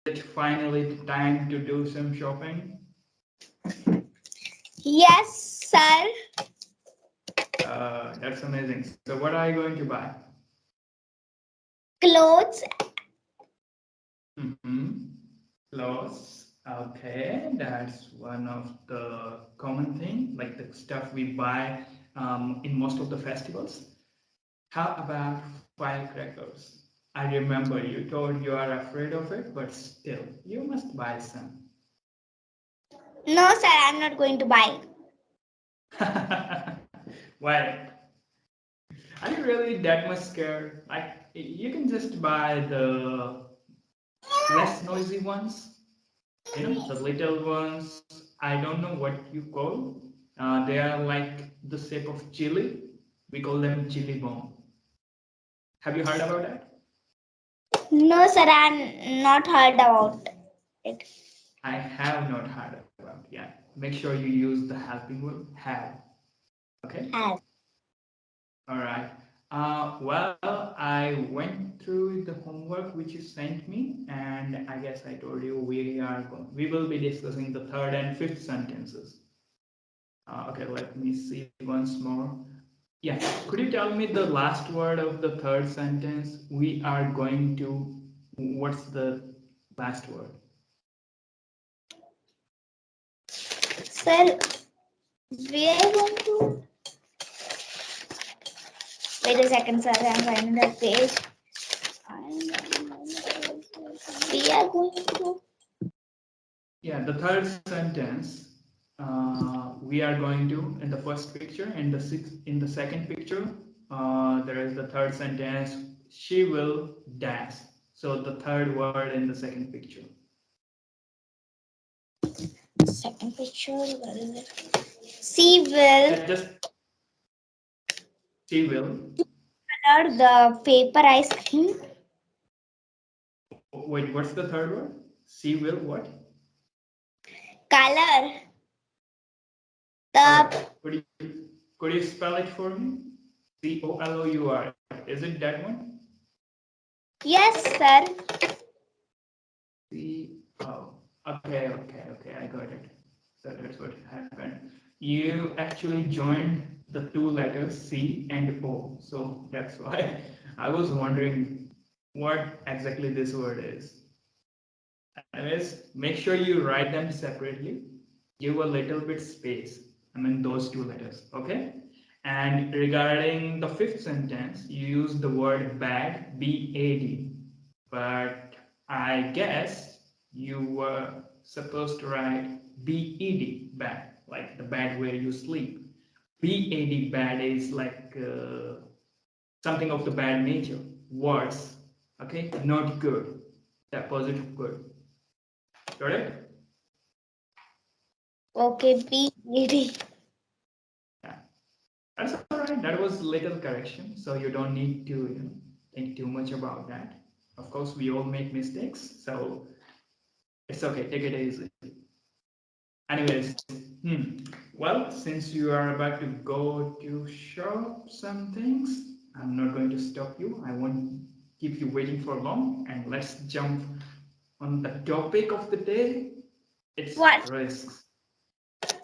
it finally time to do some shopping? Yes, sir. That's amazing. So what are you going to buy? Clothes. Mm-hmm. Clothes. Okay, that's one of the common thing, like the stuff we buy in most of the festivals. How about firecrackers? I remember you told you are afraid of it, but still, you must buy some. No, sir, I'm not going to buy. Why? Are you really that much scared? Like, you can just buy the less noisy ones, the little ones. I don't know what you call. They are like the shape of chili. We call them chili bomb. Have you heard about that? No, sir, I'm not heard about it. I have not heard about. Yeah. Make sure you use the helping verb have. Okay. Have. All right. Well, I went through the homework which you sent me, and I guess I told you we will be discussing the third and fifth sentences. Okay, let me see once more. Yeah, could you tell me the last word of the third sentence? We are going to. What's the last word? Sir, we are going to. Wait a second, sir, I'm finding the page. We are going to. Yeah, the third sentence. We are going to in the first picture, in the second picture. There is the third sentence. She will dance. So the third word in the second picture. Second picture, where is it? She will Just she will. color the paper ice cream. Wait, what's the third word? She will what? Color Color. the. Could you spell it for me? COLOUR. Is it that one? Yes, sir. CO. Okay. I got it. So that's what happened. You actually joined the two letters C and O. So that's why I was wondering what exactly this word is. Anyways, make sure you write them separately. Give a little bit space. I mean those two letters. Okay. And regarding the fifth sentence, you use the word bad, B-A-D. But I guess you were supposed to write B-E-D, bad, like the bed where you sleep. B-A-D, bad is like something of the bad nature, worse, okay, not good, the opposite of good. Got it? Okay, B-E-D. Yeah, that's all right. That was little correction, so you don't need to think too much about that. Of course, we all make mistakes, so it's okay. Take it easy. Anyways, well, since you are about to go to shop some things, I'm not going to stop you. I won't keep you waiting for long. And let's jump on the topic of the day. It's What? risks.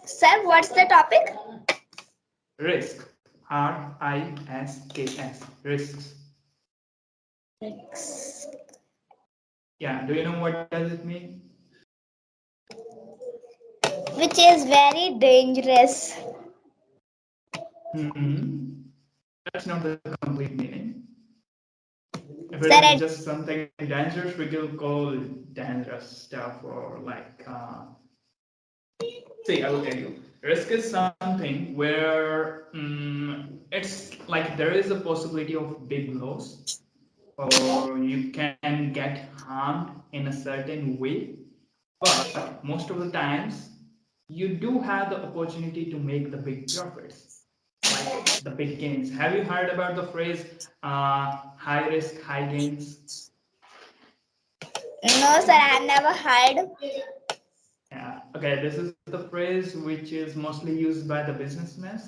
Sir, what's the topic? Risk. RISKS. Risks. Yeah. Do you know what does it mean? Which is very dangerous. Hmm. That's not the complete meaning. If it Sir, is just something dangerous, we will call dangerous stuff or like. See, I will tell you. Risk is something where it's like there is a possibility of big loss, or you can get harmed in a certain way. But most of the times, you do have the opportunity to make the big profits, like the big gains. Have you heard about the phrase high risk, high gains? no, sir, I've never heard. Yeah. Okay, this is the phrase which is mostly used by the businessmen.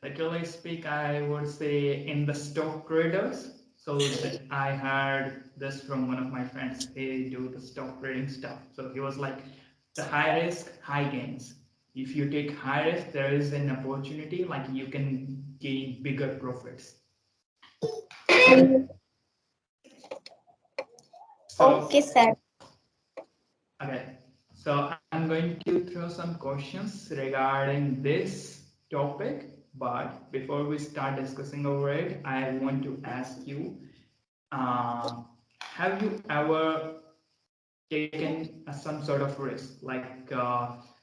Literally speak, I would say in the stock traders. So I heard this from one of my friends. He do the stock trading stuff. So he was like, the high risk, high gains. If you take high risk, there is an opportunity like you can gain bigger profits. Okay, So sir. okay, so I'm going to throw some questions regarding this topic. But before we start discussing over it, I want to ask you, uh, have you ever taken some sort of risk, like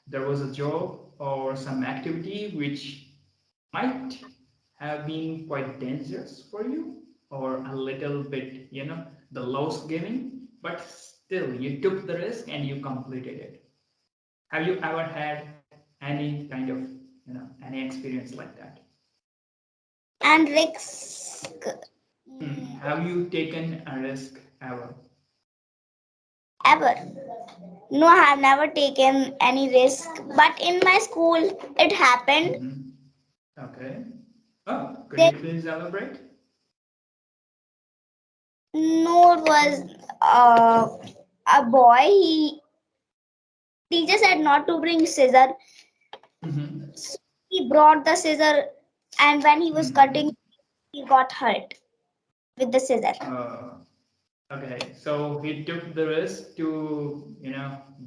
there was a job or some activity which might have been quite dangerous for you, or a little bit, the loss giving, but still you took the risk and you completed it? Have you ever had any kind of, any experience like that? And risk. Have you taken a risk ever? Ever. No, I have never taken any risk. But in my school, it happened. Mm-hmm. Okay. Oh, could There, you please elaborate? no, it was a boy. He teacher said not to bring scissor. Mm-hmm. So he brought the scissor, and when he was Mm-hmm. cutting, he got hurt with the scissor. Uh, okay, so he took the risk to,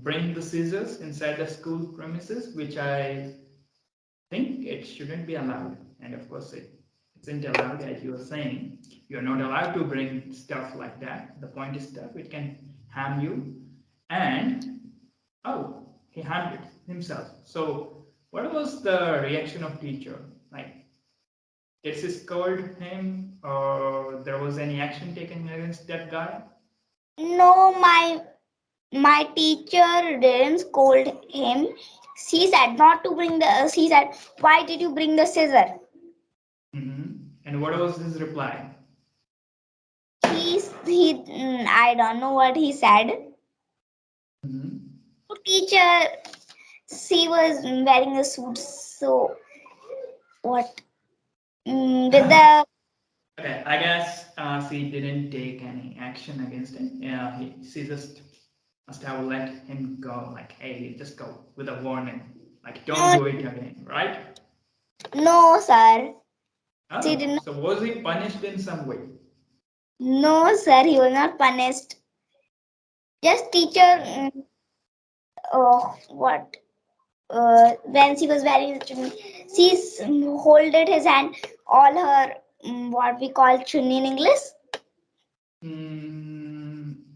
bring the scissors inside the school premises, which I think it shouldn't be allowed. And of course, it isn't allowed, as you were saying. You're not allowed to bring stuff like that. The point is stuff, it can harm you. And, oh, he harmed it himself. So, what was the reaction of teacher? Like, did she scold him, or there was any action taken against that guy? No, my teacher didn't scold him. She said not to bring the. She said, "Why did you bring the scissor?" And what was his reply? I don't know what he said. Mm-hmm. Teacher, she was wearing a suit. So what? With the Okay, I guess she didn't take any action against him. Yeah, she just must have let him go. Like, hey, just go with a warning. Like, don't no, do it again, right? no, sir. She did Oh, not. so was he punished in some way? No, sir. He was not punished. Just teacher. Okay. Oh, what? When she was wearing chunni, she's holded his hand. All her what we call chunni in English.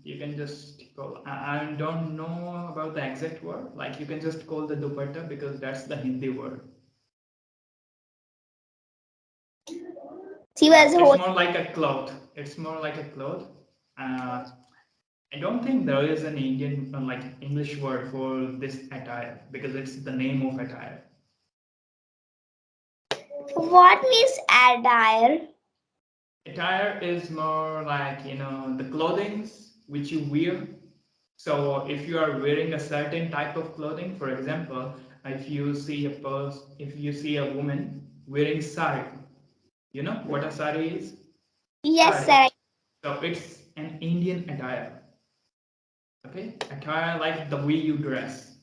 You can just call. I don't know about the exact word. Like, you can just call the dupatta because that's the Hindi word. She was It's holding. more like a cloth. It's more like a cloth. Uh, I don't think there is an Indian, like English word for this attire because it's the name of attire. What means attire? Attire is more like, the clothings which you wear. So if you are wearing a certain type of clothing, for example, if you see a woman wearing sari, you know what a sari is? Yes, Sari. sir. So it's an Indian attire. Okay, attire like the way you dress.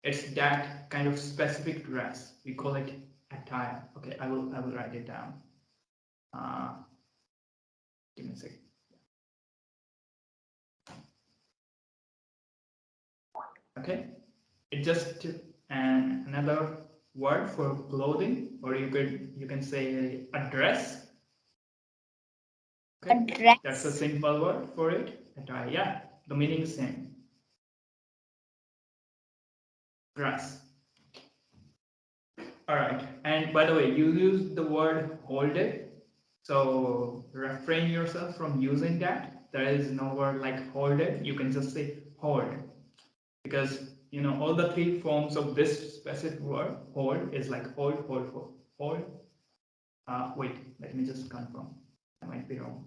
It's that kind of specific dress. We call it attire. Okay, I will write it down. Uh, Give me a second. Okay, it just another word for clothing, or you can say a dress. A Okay, that's a dress. simple word for it. Attire. Yeah, the meaning is same. Dress. All right. And by the way, you use the word hold it. So refrain yourself from using that. There is no word like hold it. You can just say hold. Because all the three forms of this specific word, hold, is like hold, hold, hold, hold. Wait, let me just confirm. I might be wrong.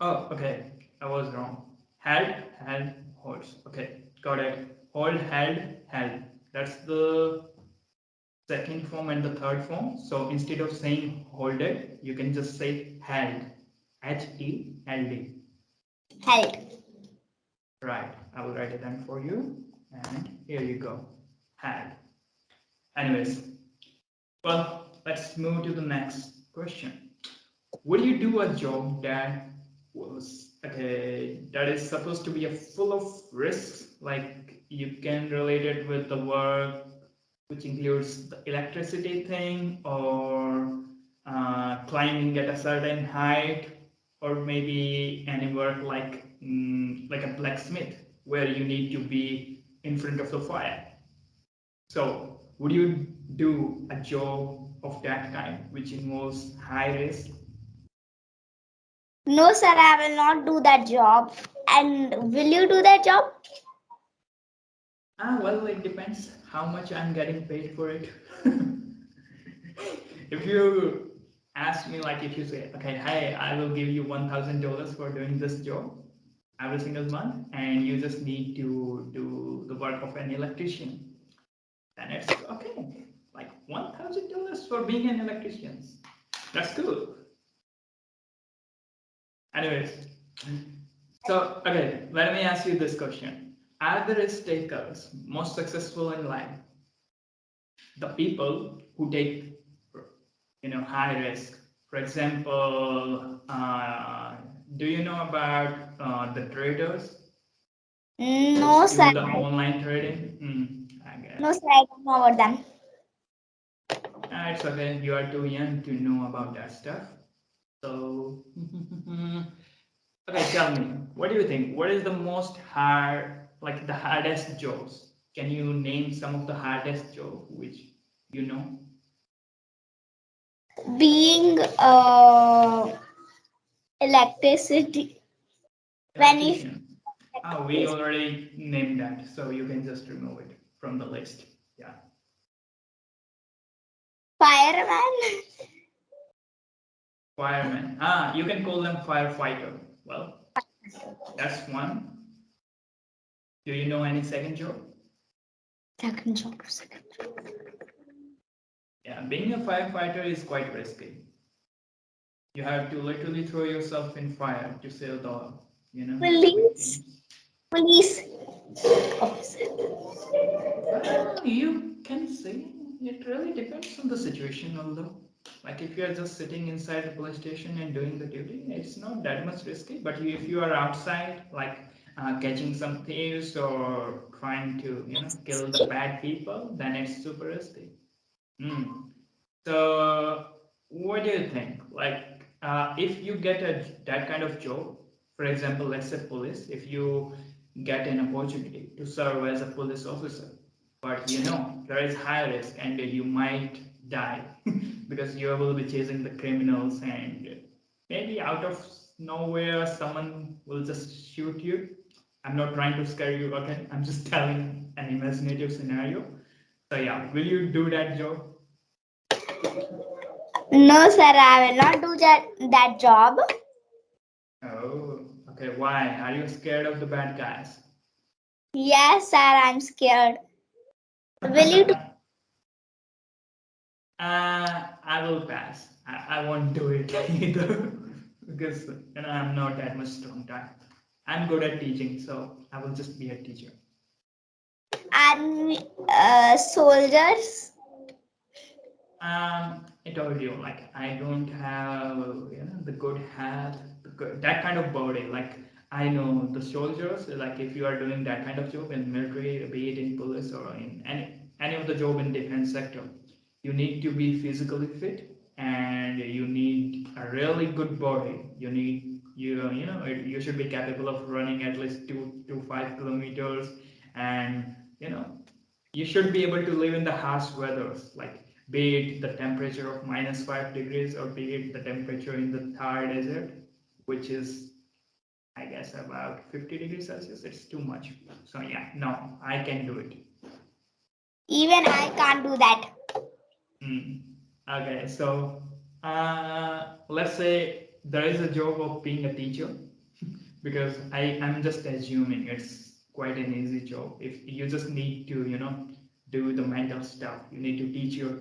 Oh, okay. I was wrong. Held, held, holds. Okay, got it. Hold, held, held. That's the second form and the third form. So instead of saying holded, you can just say held. H-E-L-D. Held. Right. I will write it down for you. And here you go. Held. Anyways, well, let's move to the next question. Would you do a job that was okay, that is supposed to be a full of risks, like you can relate it with the work which includes the electricity thing or climbing at a certain height, or maybe any work like a blacksmith where you need to be in front of the fire. So would you do a job of that kind which involves high risk? No, sir, I will not do that job. And will you do that job? Well, it depends how much I'm getting paid for it. If you ask me, like, if you say, okay, hey, I will give you $1,000 for doing this job every single month, and you just need to do the work of an electrician, then it's okay. Like $1,000 for being an electrician. That's cool. Anyways, so okay, let me ask you this question. Are the risk takers most successful in life the people who take high risk? For example, do you know about the traders No, which sir. do the online trading? I No, guess sir, I don't know about them. it's okay. You are too young to know about that stuff. So, okay, tell me, what do you think? What is the most hard, like the hardest jobs? Can you name some of the hardest job which you know? Being electricity. When if Electrician. We already named that, so you can just remove it from the list. Yeah. fireman. Fireman. You can call them firefighter. Well, that's one. Do you know any second job? Second job. Second. Yeah, being a firefighter is quite risky. You have to literally throw yourself in fire to save the Police. victims. Police officer. You can say it really depends on the situation, although. Like if you are just sitting inside the police station and doing the duty, it's not that much risky. But if you are outside, like catching some thieves or trying to, kill the bad people, then it's super risky. Hmm. So, what do you think? Like, if you get that kind of job, for example, let's say police, if you get an opportunity to serve as a police officer, but there is high risk and you might die because you will be chasing the criminals, and maybe out of nowhere someone will just shoot you. I'm not trying to scare you, okay? I'm just telling an imaginative scenario. So, yeah, will you do that job? No, sir, I will not do that job. Oh, okay. Why? Are you scared of the bad guys? Yes, sir, I'm scared. Will you do? I will pass. I won't do it either because I'm not that much strong type. I'm good at teaching, so I will just be a teacher. Army soldiers. I told you, like I don't have the good health, that kind of body. Like I know the soldiers. Like if you are doing that kind of job in military, be it in police or in any of the job in defense sector, you need to be physically fit and you need a really good body. You should be capable of running at least 2 to 5 kilometers, and you should be able to live in the harsh weathers, like be it the temperature of -5 degrees or be it the temperature in the Thar desert, which is, I guess, about 50 degrees Celsius. It's too much. So yeah, no, I can do it. Even I can't do that. Hmm. Okay, so let's say there is a job of being a teacher. because I'm just assuming it's quite an easy job. If you just need to, do the mental stuff, you need to teach your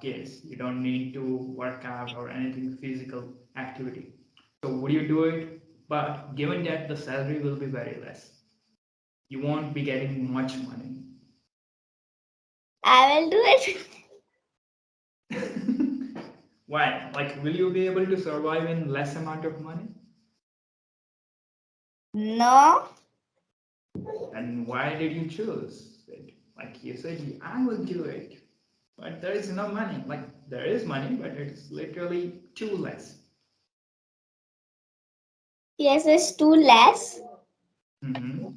kids. You don't need to work out or anything physical activity. So would you do it? But given that the salary will be very less, you won't be getting much money. I will do it. Why? Like, will you be able to survive in less amount of money? No. And why did you choose it? Like you said, I will do it, but there is no money. Like there is money, but it's literally too less. Yes, it's too less. Mm-hmm.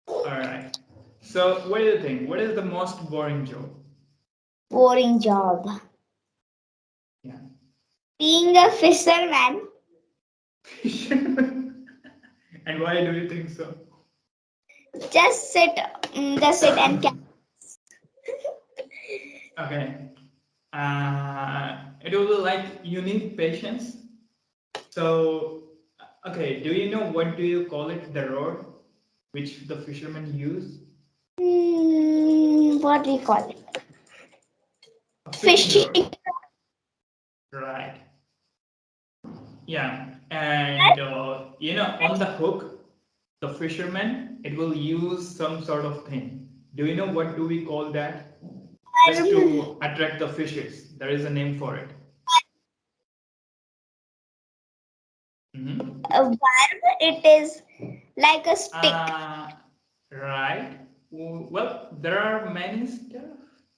All right. So, what do you think? What is the most boring job? Boring job. Yeah. Being a fisherman. And why do you think so? Just sit and catch. Okay. It will be like you need patience. So, okay, do you know what do you call it? The rod which the fishermen use? What we call it? A fishing rod. Fishing. Right. Yeah. And on the hook, the fisherman, it will use some sort of thing. Do you know what do we call that? Just to attract the fishes. There is a name for it. Mm-hmm. A worm. It is like a stick. Right. Well, there are many stuff.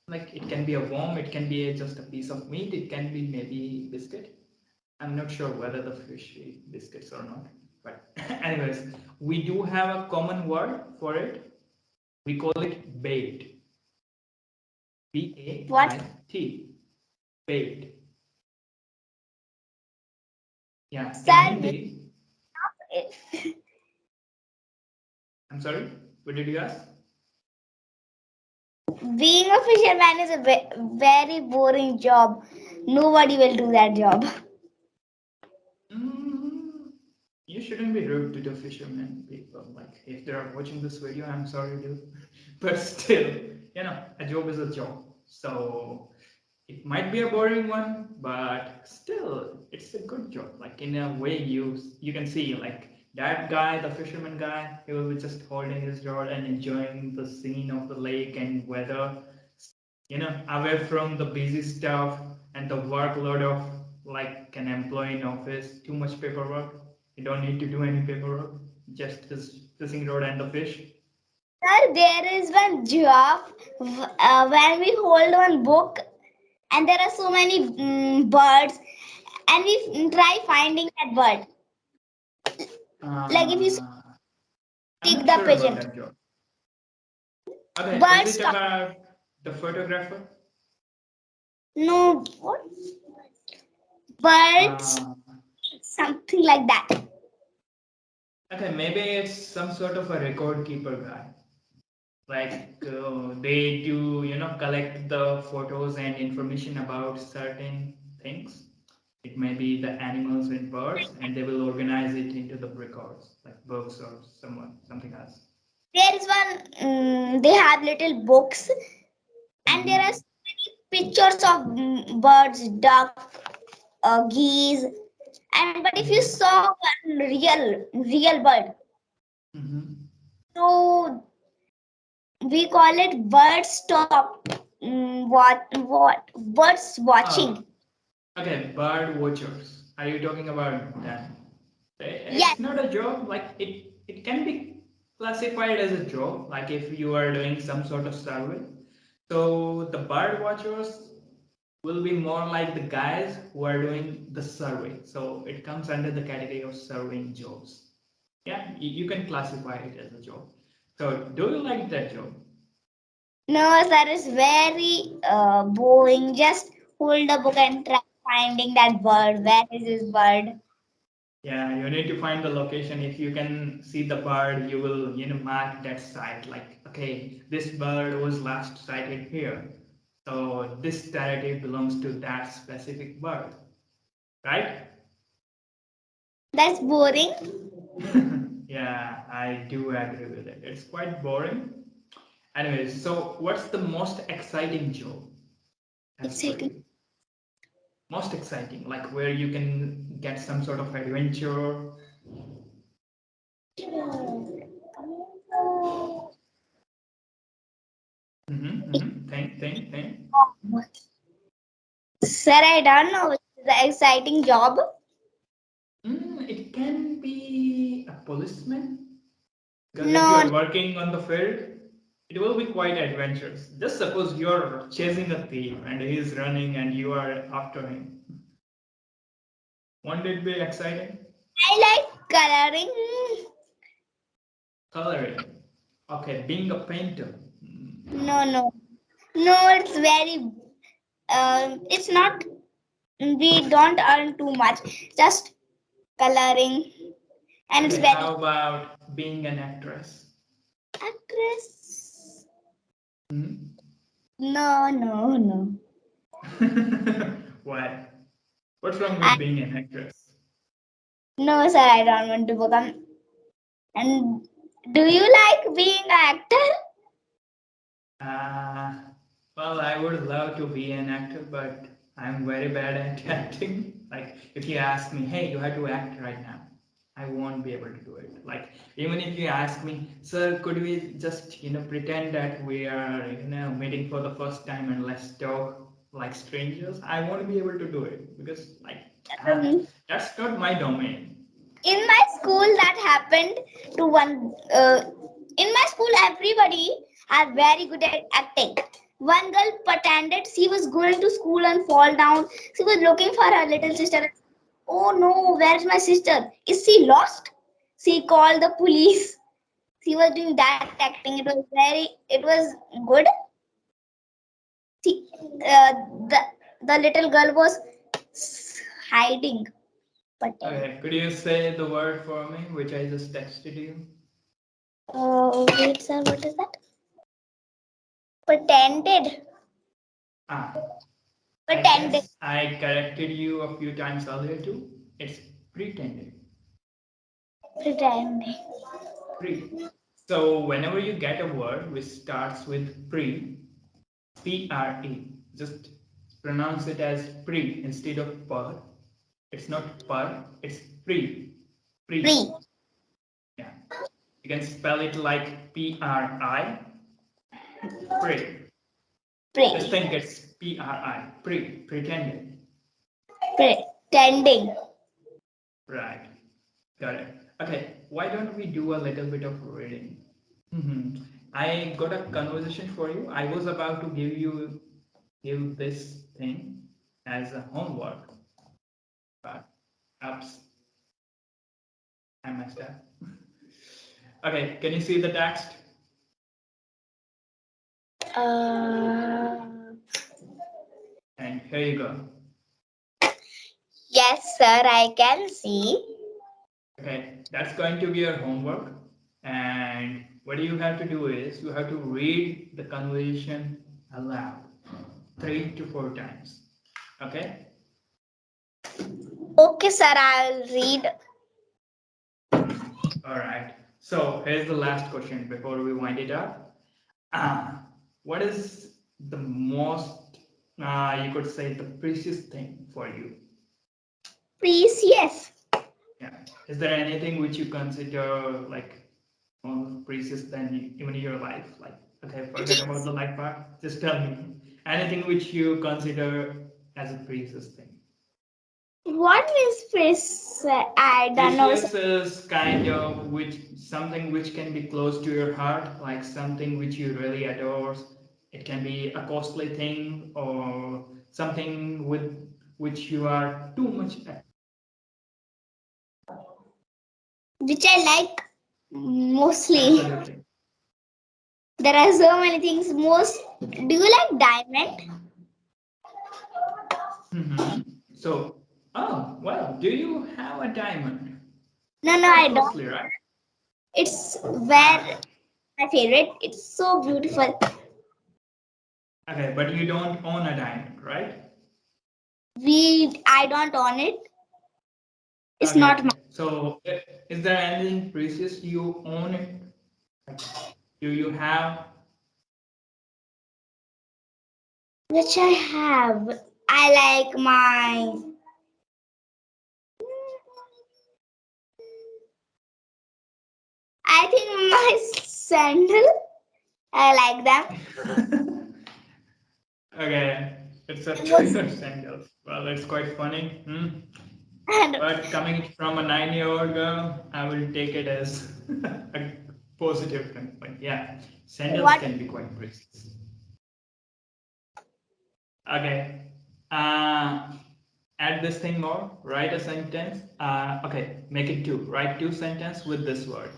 Like it can be a worm, it can be just a piece of meat, it can be maybe biscuit. I'm not sure whether the fish eat biscuits or not. But anyways, we do have a common word for it. We call it bait. What? Bait. Bait. Yeah. In Sir, Hindi, I'm sorry. What did you ask? being a fisherman is a very boring job. Nobody will do that job. Mm, you shouldn't be rude to the fishermen people. Like, if they are watching this video, I'm sorry, dude. But still, a job is a job. So it might be a boring one, but still, it's a good job. Like in a way, you can see like that guy, the fisherman guy, he will be just holding his rod and enjoying the scene of the lake and weather, away from the busy stuff and the workload of like an employee in office, too much paperwork. You don't need to do any paperwork, just this fishing rod and the fish. Sir, there is one job when we hold one book and there are so many birds and we try finding that bird. Like if you Uh, I'm stick not the sure about pigeon, that job. Okay, is bird it stop. about the photographer? No, what? Birds, Uh, something like that. okay, maybe it's some sort of a record keeper guy. Like they do, collect the photos and information about certain things. It may be the animals and birds, and they will organize it into the records, like books or something else. There is one. They have little books and there are Mm-hmm. so many pictures of birds, duck, geese. And but if you Mm-hmm. saw one real bird, Mm-hmm. so we call it bird stop. Birds Oh, watching. okay, bird watchers. Are you talking about that? Yes, It's not a job. Like it can be classified as a job. Like if you are doing some sort of survey. So the bird watchers will be more like the guys who are doing the survey. So it comes under the category of surveying jobs. Yeah, you can classify it as a job. So do you like that job? no, that is very boring. Just hold the book and try finding that bird. Where is this bird? Yeah, you need to find the location. If you can see the bird, you will, mark that site. Like, okay, this bird was last sighted here. So this territory belongs to that specific bird, right? That's boring. Yeah, I do agree with it. It's quite boring. Anyways, so what's the most exciting job as per Exciting. you? Most exciting, like where you can get some sort of adventure. Think. Sir, I don't know what is the exciting job. It can be a policeman because if No, you're working on the field, it will be quite adventurous. Just suppose you're chasing a thief and he's running and you are after him. Won't it be exciting? I like coloring. Coloring. Okay, being a painter. No, no, no. It's very. It's not. We don't earn too much. Just coloring, and it's Okay, very how about being an actress? actress. Hmm? No, no, no. Why? What's wrong I with being an actress? no, sir. I don't want to become. And do you like being an actor? Uh, well, I would love to be an actor, but I'm very bad at acting. Like, if you ask me, hey, you have to act right now, I won't be able to do it. Like, even if you ask me, sir, could we just, pretend that we are, meeting for the first time and let's talk like strangers? I won't be able to do it because, like, Um, that's not my domain. in my school, that happened to one. In my school, everybody are very good at acting. One girl pretended she was going to school and fall down. She was looking for her little sister. Oh no, where's my sister? Is she lost? She called the police. She was doing that acting. It was good. She, the little girl was hiding. But Okay, could you say the word for me, which I just texted you? wait, sir, what is that? Pretended. Ah, I Pretended. guess I corrected you a few times earlier too. It's pretending. Pretending. Pre. So whenever you get a word which starts with P-R-E, just pronounce it as pre instead of per. It's not per, it's pre. Pre. Yeah. You can spell it like P-R-I, pre. Just Pre. think it's P-R-I, pretending. Pretending. Right. Got it. Okay, why don't we do a little bit of reading? I got a conversation for you. I was about to give this thing as a homework, but oops, I messed up. Okay, can you see the text? Uh, And here you go. yes, sir, I can see. Okay, that's going to be your homework. And what you have to do is you have to read the conversation aloud 3 to 4 times. Okay? Okay, sir, I'll read. All right. So here's the last question before we wind it up. What is the most, you could say, the precious thing for you? Precious. Yeah. Is there anything which you consider like more precious than even your life? Like, okay, forget about the life part. Just tell me anything which you consider as a precious thing. What means precious? I don't know, sir. Precious is kind of which something which can be close to your heart, like something which you really adore. It can be a costly thing or something with which you are too much. Which I like mostly. Absolutely. There are so many things. Do you like diamond? So, oh well, do you have a diamond? No, It's no, I quite don't. costly, right? It's Ah, where my favorite. It's so beautiful. okay, but you don't own a diamond, right? I don't own it. It's not Okay, mine. So, is there anything precious you own it? Like, do you have? Which I have. I like my. I think my sandal. I like them. Okay, it's up And to what's your sandals. Well, it's quite funny. and But coming from a 9-year-old girl, I will take it as a positive thing. But yeah, sandals what? can be quite precious. Okay. Uh, add this thing more. Write a sentence. Okay, make it two. Write two sentences with this word.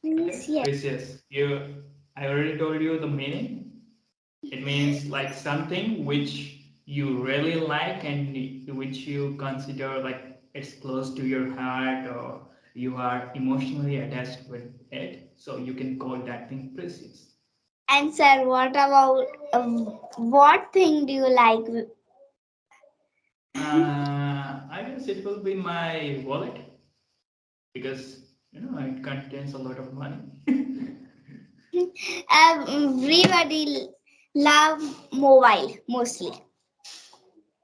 Means Okay, yes. precious. I already told you the meaning. It means like something which you really like and which you consider like it's close to your heart or you are emotionally attached with it. So you can call that thing precious. And sir, what about what thing do you like? I guess it will be my wallet because it contains a lot of money. Everybody love mobile mostly.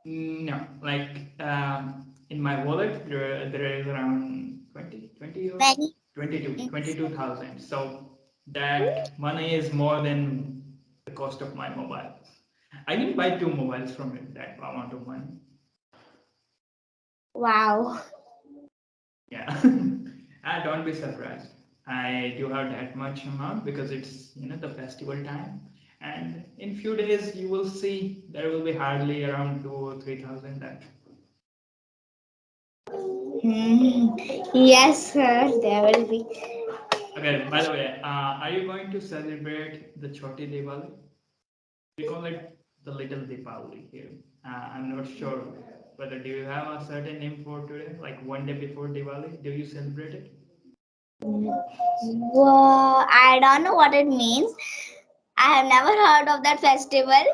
No, like in my wallet, there is around 20 or Many. 22,000. So that money is more than the cost of my mobile. I can buy two mobiles from it, that amount of money. Wow. Yeah. Don't be surprised. I do have that much amount because it's the festival time, and in few days you will see there will be hardly around 2 or 3,000 left. Hmm. Yes, sir. There will be. Okay, by the way, are you going to celebrate the Choti Diwali? We call it the little Diwali here. I'm not sure whether do you have a certain name for today, like one day before Diwali? Do you celebrate it? Well, I don't know what it means. I have never heard of that festival.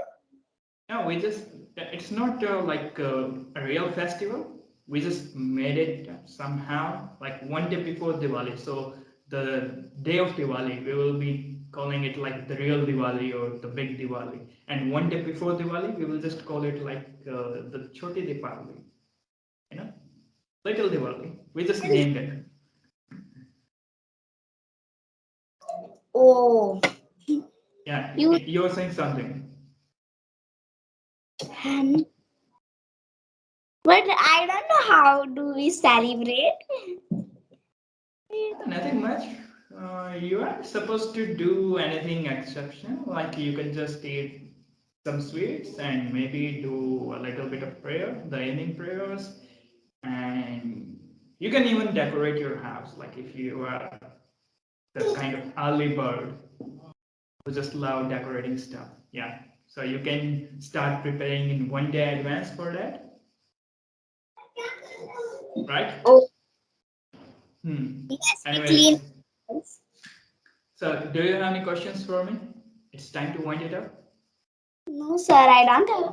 No, it's not like a real festival. We just made it somehow, like one day before Diwali. So the day of Diwali, we will be calling it like the real Diwali or the big Diwali. And one day before Diwali, we will just call it like the Choti Diwali, you know, little Diwali. We just named it. Oh, Yeah, you. you're saying something. But I don't know how do we celebrate. Nothing much. You aren't supposed to do anything exceptional. Like you can just eat some sweets and maybe do a little bit of prayer, the evening prayers, and you can even decorate your house. Like if you are the kind of early bird who just love decorating stuff. Yeah. So you can start preparing in one day advance for that, right? Oh, yes, we clean. Anyways, so do you have any questions for me? It's time to wind it up. No, sir, I don't have.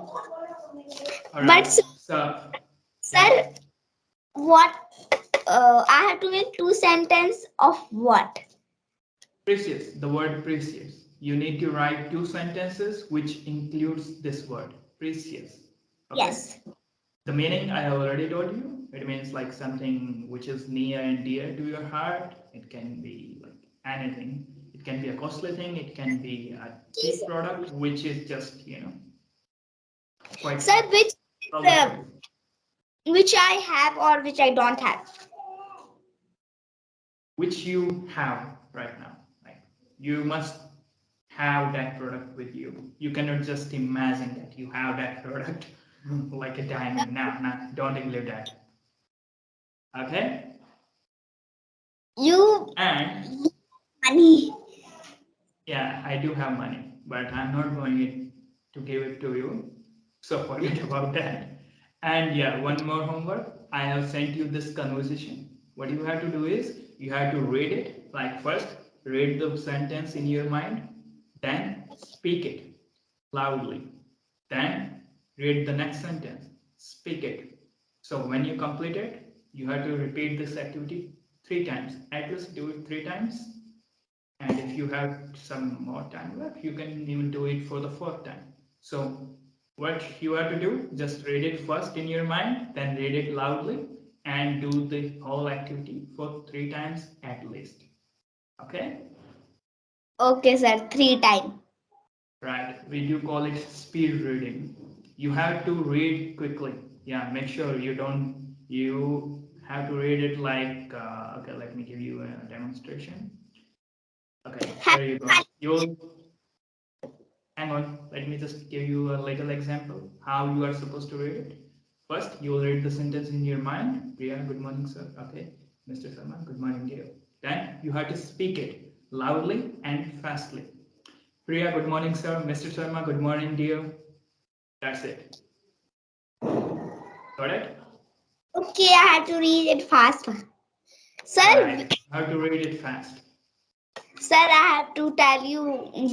All But right. So, yeah, sir, what? I have to make two sentences of what? precious. The word precious. You need to write two sentences which includes this word, precious. Okay. Yes. The meaning I have already told you. It means like something which is near and dear to your heart. It can be like anything. It can be a costly thing. It can be a cheap product, which is just quite Sir, uh, relative. which I have or which I don't have? Which you have right now. Like you must have that product with you. You cannot just imagine that you have that product like a diamond. No, no, don't include that. Okay? You And money. yeah, I do have money, but I'm not going to give it to you. So forget about that. And yeah, one more homework. I have sent you this conversation. What you have to do is you have to read it. Like first, read the sentence in your mind, then speak it loudly. Then read the next sentence, speak it. So when you complete it, you have to repeat this activity 3 times. At least do it 3 times. And if you have some more time left, you can even do it for the fourth time. So what you have to do, just read it first in your mind, then read it loudly and do the whole activity for 3 times at least. Okay? Okay, sir. 3 times. Right. We do call it speed reading. You have to read quickly. Yeah, make sure you have to read it like, okay, let me give you a demonstration. Okay, here you go. You'll hang on, let me just give you a little example how you are supposed to read it. First, you will read the sentence in your mind. Priya, good morning, sir. Okay. Mr. Sharma, good morning, dear. Then you have to speak it loudly and fastly. Priya, good morning, sir. Mr. Sharma, good morning, dear. That's it. Got it? Okay, I have to read it fast. Sir, Right. You have to read it fast. sir, I have to tell you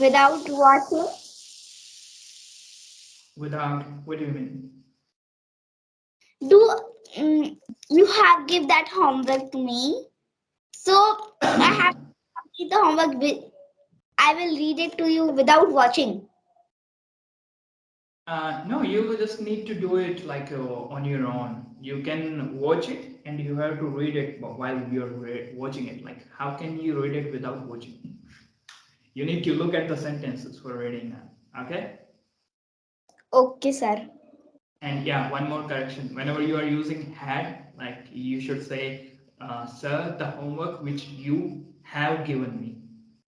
without watching. Without, what do you mean? Do you have give that homework to me? So I have to complete the homework. I will read it to you without watching. No, you just need to do it like on your own. You can watch it and you have to read it while you're watching it. Like, how can you read it without watching? You need to look at the sentences for reading that. Okay? Okay, sir. And yeah, one more correction. Whenever you are using had, like you should say, sir, the homework which you have given me.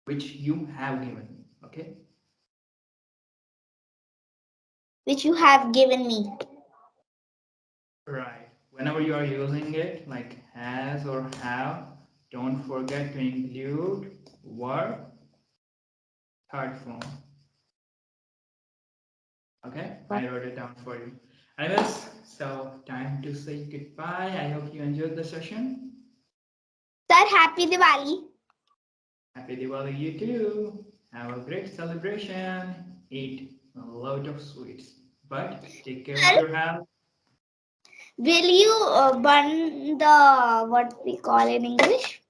Which you have given me. Okay? Which you have given me. Right. Whenever you are using it, like has or have, don't forget to include verb third form. Okay, I wrote it down for you. Anyways, so time to say goodbye. I hope you enjoyed the session. Sir, happy Diwali. Happy Diwali, you too. Have a great celebration. Eat a lot of sweets, but take care of Sir, your health. will you burn the what we call in English?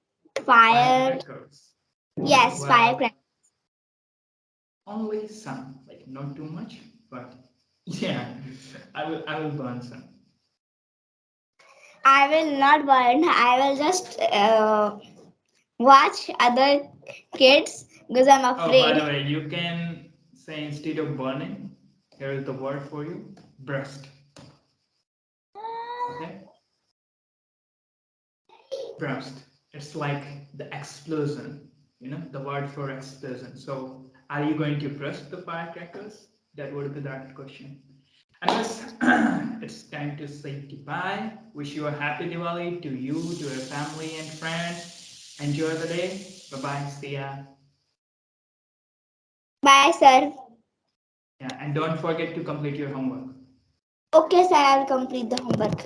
Fire. Firecrackers. Yes, Well, firecracker. only some, like not too much, but yeah, I will burn some. I will not burn. I will just watch other kids because I'm Oh, by the afraid. way, you can say instead of burning, here is the word for you, burst. Okay? Burst. It's like the explosion, the word for explosion. So, are you going to burst the firecrackers? That would be that question. Unless it's time to say goodbye. Wish you a happy Diwali to you, to your family and friends. Enjoy the day. Bye bye. See ya. Bye, sir. Yeah, and don't forget to complete your homework. Okay, sir, I'll complete the homework.